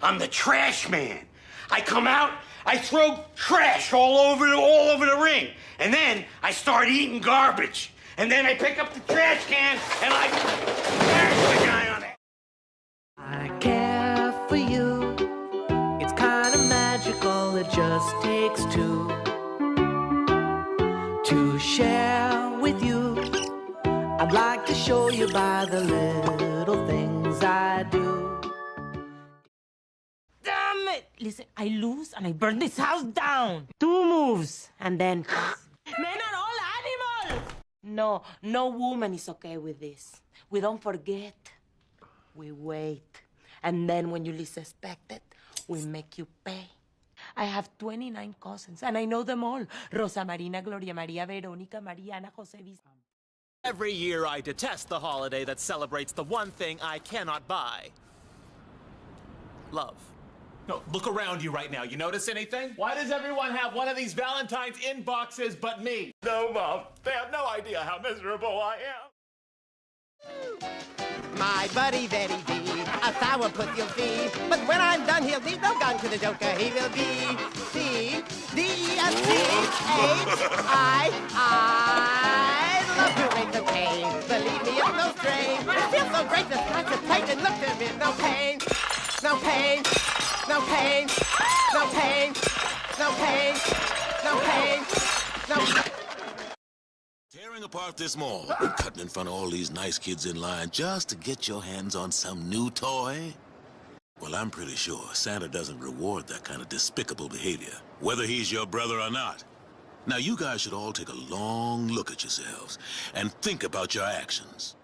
I'm the trash man. I come out, I throw trash all over the ring. And then I start eating garbage. And then I pick up the trash can and I smash the guy on it. I care for you. It's kind of magical. It just takes two to share with you. I'd like to show you by the little things I do. Damn it! Listen, I lose and I burn this house down. 2 moves and then... Men are all animals! No woman is okay with this. We don't forget. We wait. And then when you least expect it, we make you pay. I have 29 cousins, and I know them all. Rosa Marina, Gloria Maria, Veronica, Mariana, Jose Vicente. Every year I detest the holiday that celebrates the one thing I cannot buy. Love. No, look around you right now. You notice anything? Why does everyone have one of these Valentine's inboxes but me? No, Mom. They have no idea how miserable I am. My buddy, very V, a sourpuss you'll see. But when I'm done, he'll leave no gun to the joker. He will be I love to raise the pain. Believe me, it's no strain. It feels so great to scratch a plate and look at me. No pain, no pain, no pain, no pain, no pain, no pain, no pain. Tearing apart this mall, cutting in front of all these nice kids in line just to get your hands on some new toy? Well, I'm pretty sure Santa doesn't reward that kind of despicable behavior, whether he's your brother or not. Now, you guys should all take a long look at yourselves and think about your actions.